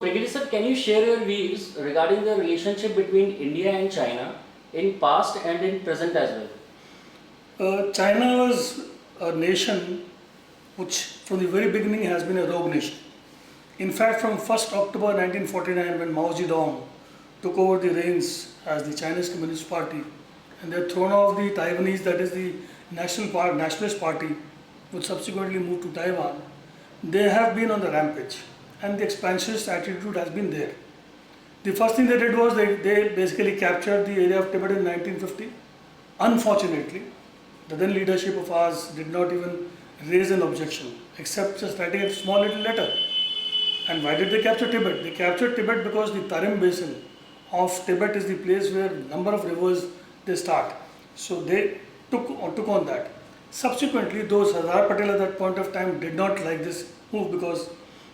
Brigadier sir, can you share your views regarding the relationship between India and China in past and in present as well? China was a nation which from the very beginning has been a rogue nation. In fact, from 1st October 1949, when Mao Zedong took over the reins as the Chinese Communist Party, and they had thrown off the Taiwanese, that is the Nationalist Party, which subsequently moved to Taiwan, they have been on the rampage, and the expansionist attitude has been there. The first thing they did was they basically captured the area of Tibet in 1950. Unfortunately, the then leadership of ours did not even raise an objection, except just writing a small little letter. And why did they capture Tibet? They captured Tibet because the Tarim Basin of Tibet is the place where number of rivers they start. So they took on that. Subsequently, though Sardar Patel at that point of time did not like this move because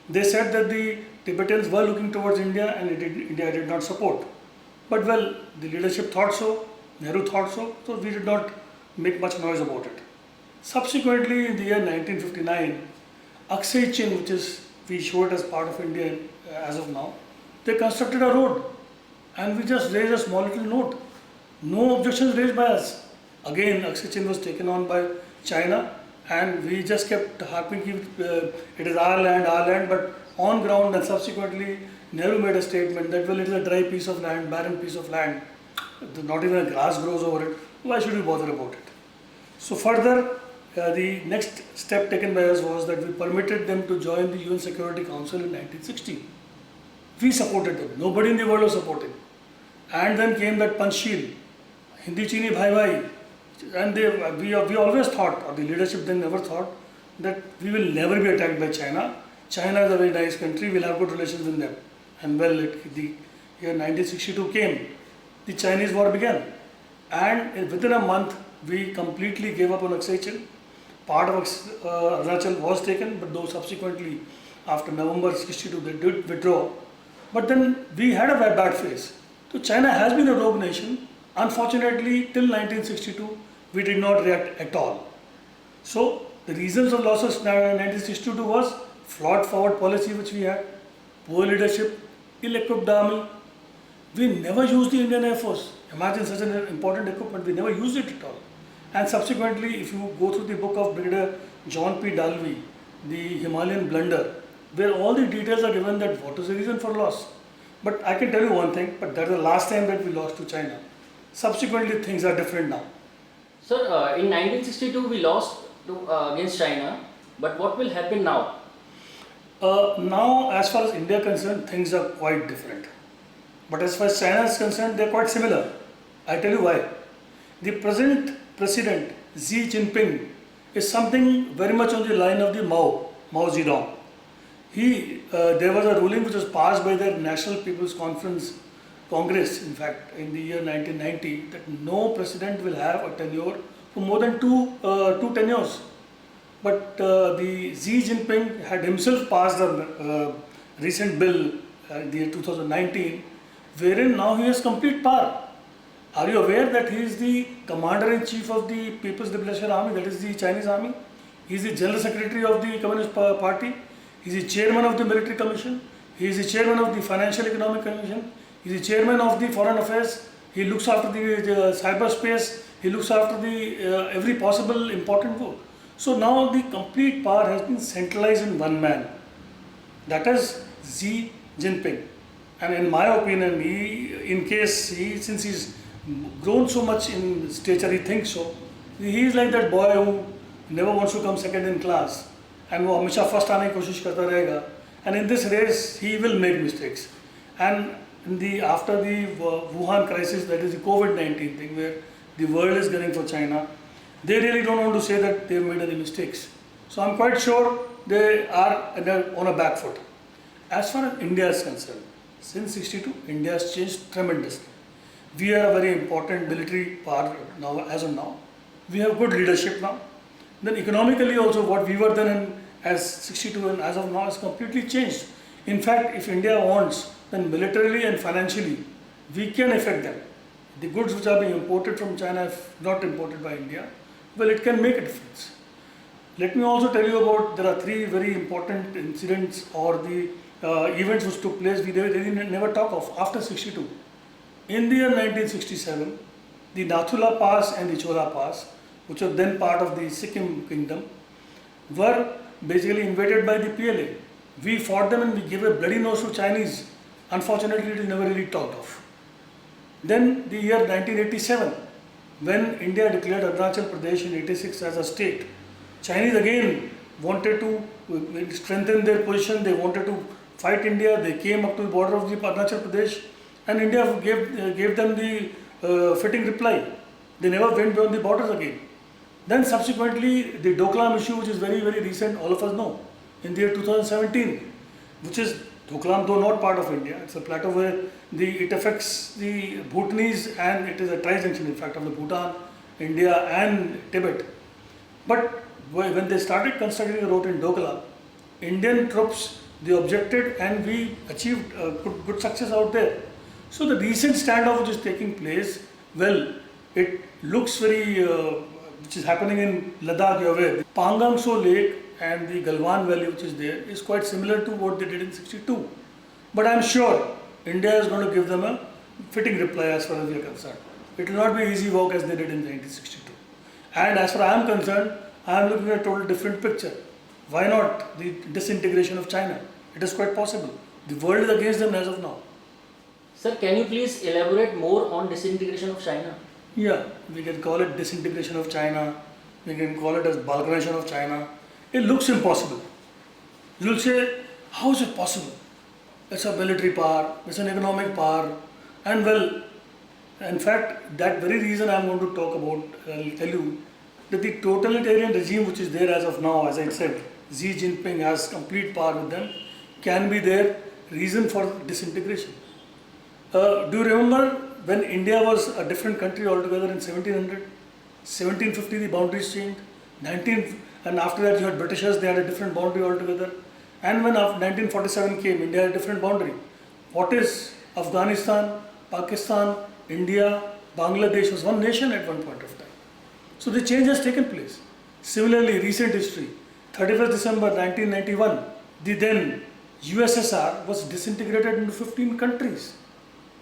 they said that the Tibetans were looking towards India and India did not support. But well, the leadership thought so, Nehru thought so, so we did not make much noise about it. Subsequently, in the year 1959, Aksai Chin, which is we show it as part of India as of now, they constructed a road and we just raised a small little note. No objections raised by us. Again, Aksai Chin was taken on by China and we just kept harping it is our land, but on ground and subsequently Nehru made a statement that well, it is a dry piece of land, barren piece of land, not even a grass grows over it, why should we bother about it? So further, the next step taken by us was that we permitted them to join the UN Security Council in 1960. We supported them, nobody in the world was supporting. And then came that Panchsheel, Hindi Chini Bhai Bhai, and we always thought, or the leadership then never thought, that we will never be attacked by China. China is a very nice country, we'll have good relations with them. And well, the year 1962 came, the Chinese war began. And within a month, we completely gave up on Aksai Chin. Part of Arunachal was taken, but though subsequently, after November 62, they did withdraw. But then we had a very bad phase. So China has been a rogue nation. Unfortunately, till 1962, we did not react at all. So the reasons of losses in 1962 was flawed forward policy which we had, poor leadership, ill-equipped army. We never used the Indian Air Force. Imagine such an important equipment, we never used it at all. And subsequently, if you go through the book of Brigadier John P. Dalby, the Himalayan Blunder, where all the details are given that what is the reason for loss. But I can tell you one thing, but that's the last time that we lost to China. Subsequently, things are different now. Sir, in 1962 we lost against China, but what will happen now? Now, as far as India is concerned, things are quite different. But as far as China is concerned, they are quite similar. I tell you why. The present President Xi Jinping is something very much on the line of the Mao Zedong. There was a ruling which was passed by the National People's Congress, in fact, in the year 1990, that no president will have a tenure for more than two tenures. But the Xi Jinping had himself passed a recent bill in the year 2019, wherein now he has complete power. Are you aware that he is the Commander-in-Chief of the People's Liberation Army, that is the Chinese Army? He is the General Secretary of the Communist Party. He is the Chairman of the Military Commission. He is the Chairman of the Financial Economic Commission. He is the Chairman of the Foreign Affairs. He looks after the cyberspace. He looks after the every possible important work. So now the complete power has been centralized in one man. That is Xi Jinping. And in my opinion, since he's grown so much in stature, he thinks so. He is like that boy who never wants to come second in class and वो हमेशा first आने की कोशिश करता रहेगा. And in this race, he will make mistakes. And after the Wuhan crisis, that is the COVID-19 thing, where the world is gunning for China, they really don't want to say that they've made any mistakes. So I'm quite sure they are on a back foot. As far as India is concerned, since 62, India has changed tremendously. We are a very important military power now, as of now. We have good leadership now. Then economically also, what we were then as 62 and as of now is completely changed. In fact, if India wants, then militarily and financially, we can affect them. The goods which are being imported from China, if not imported by India, well, it can make a difference. Let me also tell you about, there are three very important incidents or the events which took place they never talk of after 62. In the year 1967, the Nathula Pass and the Chola Pass, which were then part of the Sikkim kingdom, were basically invaded by the PLA. We fought them and we gave a bloody nose to Chinese. Unfortunately, it is never really talked of. Then the year 1987, when India declared Arunachal Pradesh in 86 as a state, Chinese again wanted to strengthen their position, they wanted to fight India, they came up to the border of the Arunachal Pradesh and India gave them the fitting reply. They never went beyond the borders again. Then subsequently the Doklam issue, which is very recent, all of us know, in the year 2017, which is Doklam, though not part of India, it's a plateau where it affects the Bhutanese and it is a tri-junction in fact of the Bhutan, India and Tibet. But when they started constructing a road in Doklam, Indian troops, they objected and we achieved good success out there. So the recent standoff which is taking place, well, it looks very, which is happening in Ladakh, you're aware. The Pangong Tso Lake and the Galwan Valley which is there is quite similar to what they did in 62. But I'm sure India is going to give them a fitting reply as far as we are concerned. It will not be easy work as they did in 1962. And as far as I am concerned, I am looking at a total different picture. Why not the disintegration of China? It is quite possible. The world is against them as of now. Sir, can you please elaborate more on disintegration of China? Yeah, we can call it disintegration of China. We can call it as balkanization of China. It looks impossible. You will say, how is it possible? It's a military power, it's an economic power, and well, in fact, that very reason I am going to talk about, I'll tell you, that the totalitarian regime which is there as of now, as I said, Xi Jinping has complete power with them, can be their reason for disintegration. Do you remember when India was a different country altogether in 1700? 1750 the boundaries changed, and after that you had Britishers, they had a different boundary altogether. And when 1947 came, India had a different boundary. What is Afghanistan, Pakistan, India, Bangladesh was one nation at one point of time. So the change has taken place. Similarly, recent history, 31st December 1991, the then USSR was disintegrated into 15 countries.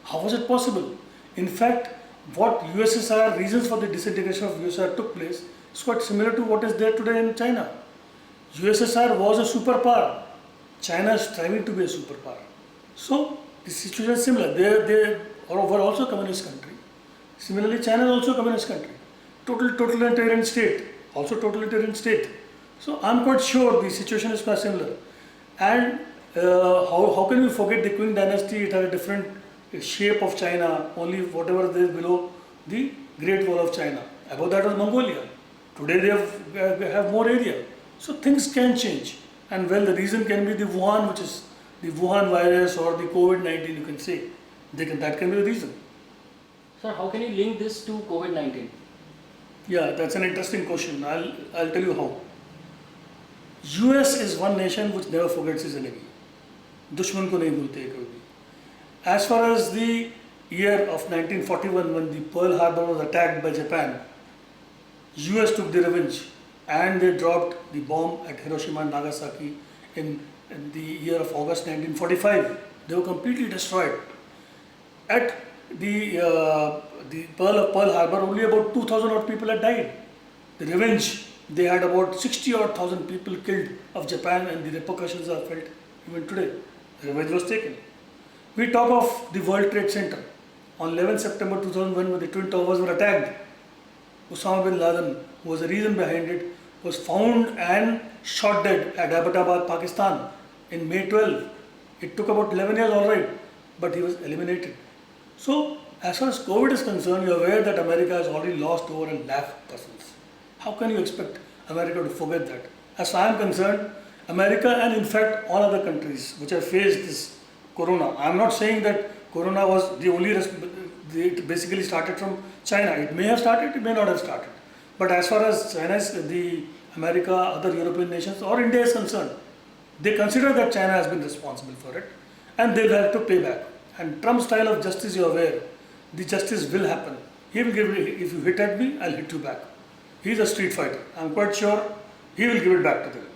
How was it possible? In fact, what USSR, reasons for the disintegration of USSR took place is quite similar to what is there today in China. USSR was a superpower. China is striving to be a superpower. So the situation is similar. They were also a communist country. Similarly, China is also a communist country. Totalitarian state, also totalitarian state. So I'm quite sure the situation is quite similar. And how can we forget the Qing dynasty? It had a different shape of China, only whatever there is below the Great Wall of China. Above that was Mongolia. Today they have more area. So things can change. And well, the reason can be the Wuhan, which is the Wuhan virus or the COVID-19, you can say. That can be the reason. Sir, how can you link this to COVID-19? Yeah, that's an interesting question. I'll tell you how. US is one nation which never forgets its enemy. दुश्मन को नहीं भूलते कभी भी. As far as the year of 1941, when the Pearl Harbor was attacked by Japan, US took the revenge and they dropped the bomb at Hiroshima and Nagasaki in the year of August 1945. They were completely destroyed. At the Pearl Harbor, only about 2,000 odd people had died. The revenge, they had about 60 odd thousand people killed of Japan, and the repercussions are felt even today. The revenge was taken. We talk of the World Trade Center. On 11 September 2001, when the Twin Towers were attacked, Osama bin Laden, who was the reason behind it, was found and shot dead at Abbottabad, Pakistan in May 12. It took about 11 years, all right, but he was eliminated. So, as far as COVID is concerned, you are aware that America has already lost over 1 lakh persons. How can you expect America to forget that? As far as I am concerned, America and in fact all other countries which have faced this corona, I am not saying that corona was the only, it basically started from China. It may have started, it may not have started. But as far as China is, the America, other European nations or India is concerned, they consider that China has been responsible for it and they will have to pay back. And Trump's style of justice, you are aware, the justice will happen. He will give, if you hit at me, I'll hit you back. He is a street fighter. I'm quite sure he will give it back to them.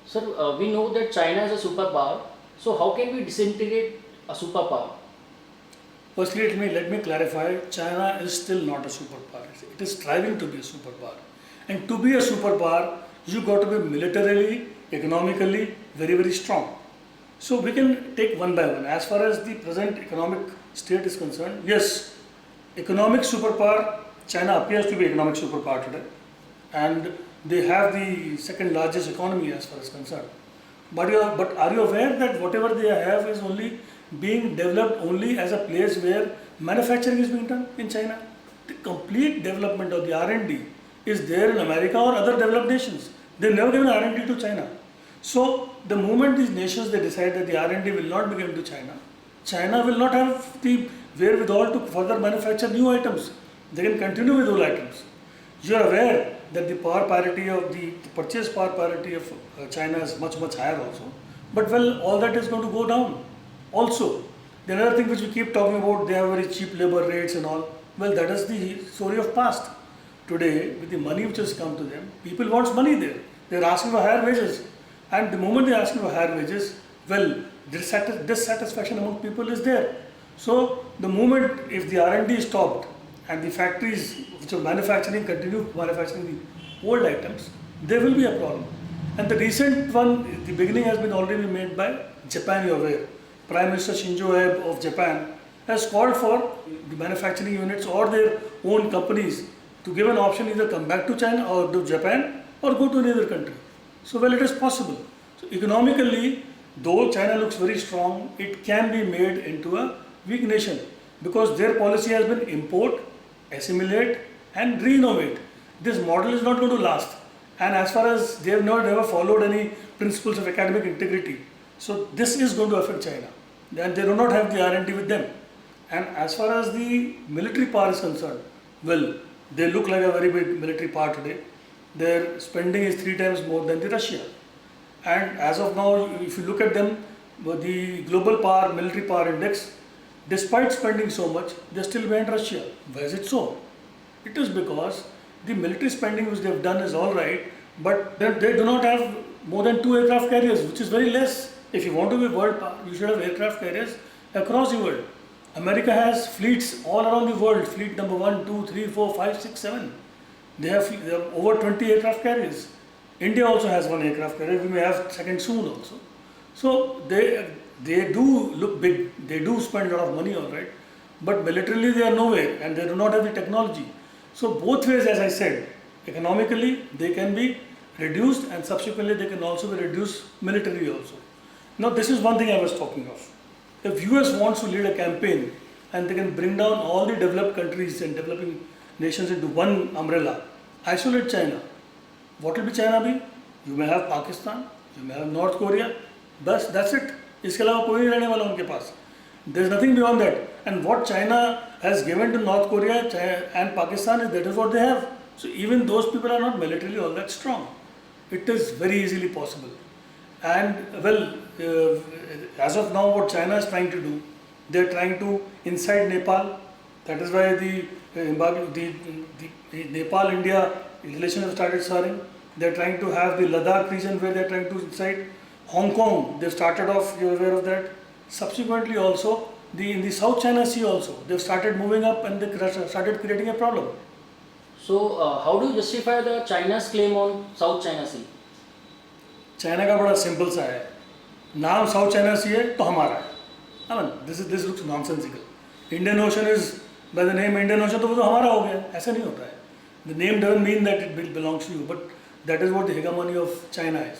Sir, we know that China is a superpower. So how can we disintegrate a superpower? Firstly, let me clarify, China is still not a superpower. It is striving to be a superpower. And to be a superpower, you got to be militarily, economically very, very strong. So we can take one by one. As far as the present economic state is concerned, yes, economic superpower, China appears to be economic superpower today. And they have the second largest economy as far as concerned. But are you aware that whatever they have is only being developed only as a place where manufacturing is being done in China? The complete development of the R&D is there in America or other developed nations. They never given R&D to China. So the moment these nations they decide that the R&D will not be given to China, China will not have the wherewithal to further manufacture new items. They can continue with old items. You are aware that the power parity of the purchase power parity of China is much higher also. But well, all that is going to go down. Also, the another thing which we keep talking about, they have very cheap labor rates and all. Well, that is the story of past. Today, with the money which has come to them, people wants money there. They are asking for higher wages. And the moment they are asking for higher wages, well, dissatisfaction among people is there. So, the moment if the R&D is stopped and the factories which are manufacturing continue manufacturing the old items, there will be a problem. And the recent one, the beginning has been already made by Japan, you are aware. Prime Minister Shinzo Abe of Japan has called for the manufacturing units or their own companies to give an option either come back to China or to Japan or go to another country. So well, it is possible. So economically, though China looks very strong, it can be made into a weak nation because their policy has been import, assimilate and re-innovate. This model is not going to last. And as far as they have never followed any principles of academic integrity, so this is going to affect China. And they do not have the R&D with them. And as far as the military power is concerned, well, they look like a very big military power today. Their spending is 3 times more than the Russia. And as of now, if you look at them, the global power, military power index, despite spending so much, they are still behind Russia. Why is it so? It is because the military spending which they have done is all right, but they do not have more than 2 aircraft carriers, which is very less. If you want to be world power, you should have aircraft carriers across the world. America has fleets all around the world, fleet number 1, 2, 3, 4, 5, 6, 7. They have over 20 aircraft carriers. India also has 1 aircraft carrier, we may have second soon also. So they do look big, they do spend a lot of money, all right, but militarily they are nowhere and they do not have the technology. So both ways, as I said, economically they can be reduced and subsequently they can also be reduced militarily also. Now this is one thing I was talking of. If US wants to lead a campaign and they can bring down all the developed countries and developing nations into one umbrella, isolate China, what will be China be? You may have Pakistan, you may have North Korea, bas, that's it. इसके अलावा कोई नहीं रहने वाला उनके पास. There is nothing beyond that. And what China has given to North Korea and Pakistan, that is what they have. So even those people are not militarily all that strong. It is very easily possible. And well, as of now, what China is trying to do, they are trying to incite Nepal. That is why the Nepal-India relations have started soaring. They are trying to have the Ladakh region where they are trying to incite. Hong Kong, they started off, you are aware of that. Subsequently also, in the South China Sea also, they have started moving up and they started creating a problem. So how do you justify the China's claim on South China Sea? China का बड़ा simple सा है. नाम South China Sea है तो हमारा है. I mean, this looks nonsensical. Indian Ocean is by the name Indian Ocean तो वो तो हमारा हो गया. ऐसा नहीं होता है. The name doesn't mean that it belongs to you, but that is what the hegemony of China is.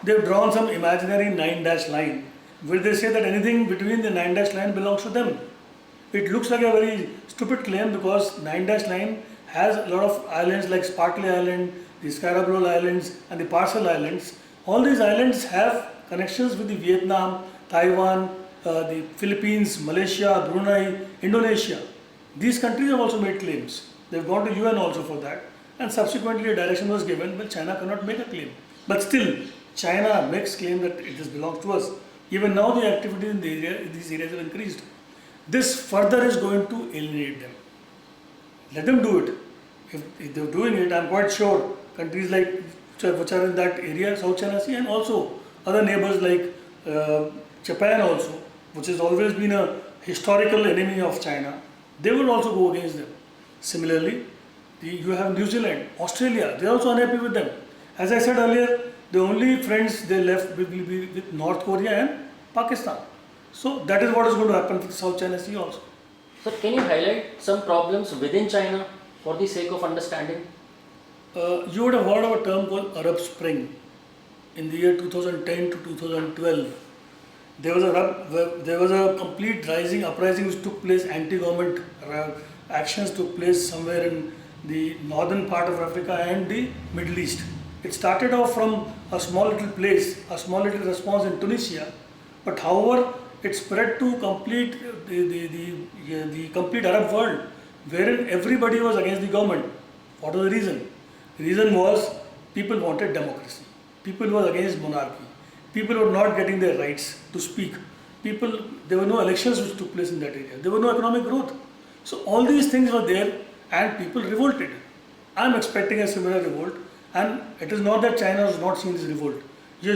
They have drawn some imaginary 9-dash line where they say that anything between the 9-dash line belongs to them. It looks like a very stupid claim because 9-dash line has a lot of islands like Spratly Island, the Scarborough Islands and the Parcel Islands. All these islands have connections with the Vietnam, Taiwan, the Philippines, Malaysia, Brunei, Indonesia. These countries have also made claims. They have gone to UN also for that and subsequently a direction was given, well, China cannot make a claim. But still, China makes claim that it just belongs to us. Even now the activity in these areas have increased. This further is going to alienate them. Let them do it. If they're doing it, I'm quite sure countries like which are in that area, South China Sea, and also other neighbors like Japan also, which has always been a historical enemy of China. They will also go against them. Similarly, you have New Zealand, Australia, they are also unhappy with them. As I said earlier, the only friends they left will be with North Korea and Pakistan. So that is what is going to happen with South China Sea also. So can you highlight some problems within China for the sake of understanding? You would have heard of a term called Arab Spring. In the year 2010 to 2012, there was a complete uprising which took place, anti-government actions took place somewhere in the northern part of Africa and the Middle East. It started off from a small little place, a small little response in Tunisia, but however it spread to the complete Arab world, wherein everybody was against the government. What was the reason? The reason was people wanted democracy. People were against monarchy. People were not getting their rights to speak. There were no elections which took place in that area. There were no economic growth. So all these things were there and people revolted. I am expecting a similar revolt, and it is not that China has not seen this revolt. I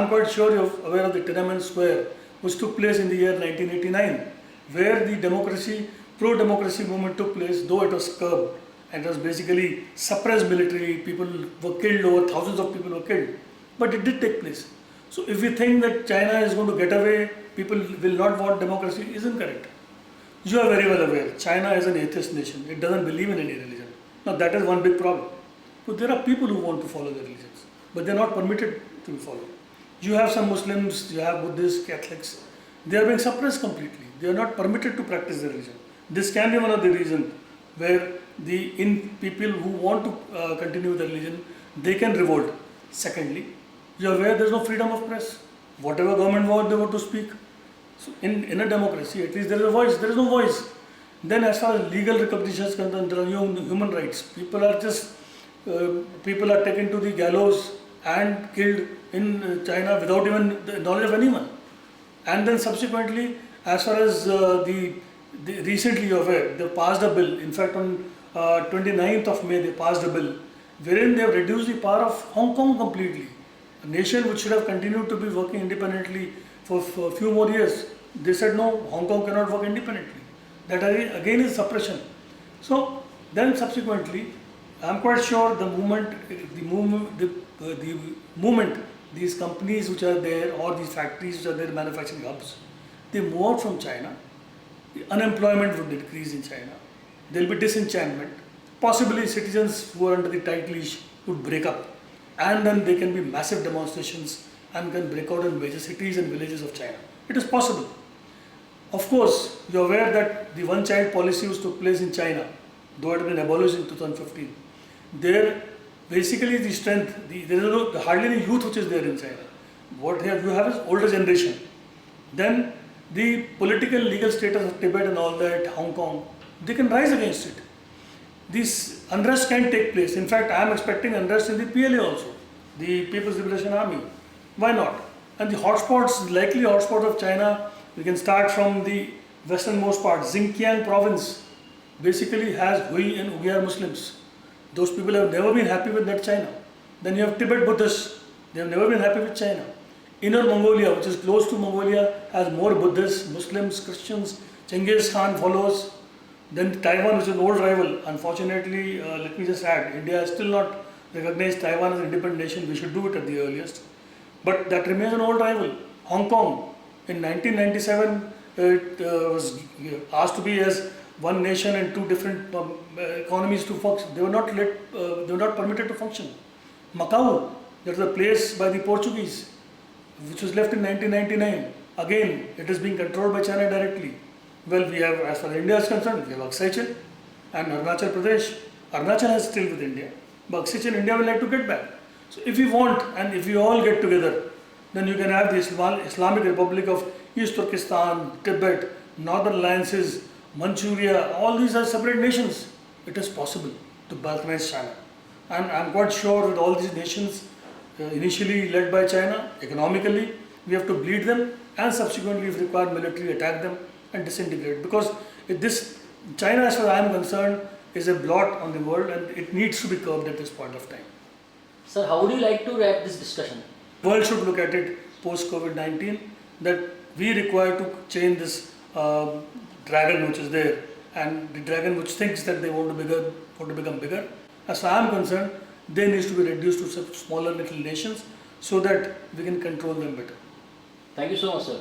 am quite sure you are aware of the Tiananmen Square, which took place in the year 1989, where the pro-democracy movement took place, though it was curbed and it was basically suppressed militarily. People were killed, over thousands of people were killed, but it did take place. So if we think that China is going to get away, people will not want democracy, is incorrect. You are very well aware, China is an atheist nation. It doesn't believe in any religion. Now that is one big problem. But there are people who want to follow the religions, but they are not permitted to be followed. You have some Muslims, you have Buddhists, Catholics. They are being suppressed completely. They are not permitted to practice their religion. This can be one of the reasons where people who want to continue the religion, they can revolt. Secondly, you are aware there is no freedom of press. Whatever government wants, they want to speak. So in a democracy, at least there is a voice. There is no voice. Then as far as legal recognition is concerned, there are no human rights. People are taken to the gallows and killed in China without even the knowledge of anyone. And then subsequently, as far as recently you are aware, they passed a bill. In fact, on 29th of May, they passed a bill wherein they have reduced the power of Hong Kong completely. A nation which should have continued to be working independently for a few more years. They said no, Hong Kong cannot work independently. That again is suppression. So then subsequently, I am quite sure the movement, these companies which are there or these factories which are there, manufacturing hubs, they move out from China. The unemployment would decrease in China. There will be disenchantment. Possibly citizens who are under the tight leash would break up, and then there can be massive demonstrations and can break out in major cities and villages of China. It is possible. Of course, you are aware that the one-child policy which took place in China, though it had been abolished in 2015, there basically the strength, there is hardly any youth which is there in China. What you have is older generation. Then the political legal status of Tibet and all that, Hong Kong, they can rise against it. This unrest can take place. In fact, I am expecting unrest in the PLA also, the People's Liberation Army. Why not? And the hotspots, likely hotspots of China, we can start from the westernmost part. Xinjiang province basically has Hui and Uyghur Muslims. Those people have never been happy with that China. Then you have Tibet Buddhists. They have never been happy with China. Inner Mongolia, which is close to Mongolia, has more Buddhists, Muslims, Christians. Genghis Khan follows. Then Taiwan, which is an old rival. Unfortunately, let me just add, India has still not recognized Taiwan as an independent nation. We should do it at the earliest. But that remains an old rival. Hong Kong, in 1997, it was asked to be as one nation and two different economies to function. They were not permitted to function. Macau, that is a place by the Portuguese, which was left in 1999. Again, it is being controlled by China directly. Well, we have, as far as India is concerned, we have Aksai Chin and Arunachal Pradesh. Arunachal is still with India, but Aksai Chin, India will like to get back. So if we want, and if we all get together, then you can have the Islamic Republic of East Turkestan, Tibet, Northern Alliances, Manchuria, all these are separate nations. It is possible to balkanize China. And I am quite sure with all these nations, initially led by China, economically, we have to bleed them and subsequently, if required, militarily attack them and disintegrate. Because China, as far as I am concerned, is a blot on the world and it needs to be curbed at this point of time. Sir, how would you like to wrap this discussion? World should look at it post COVID-19 that we require to change this dragon which is there, and the dragon which thinks that they want to become bigger. As far as I am concerned, they need to be reduced to some smaller little nations so that we can control them better. Thank you so much, sir.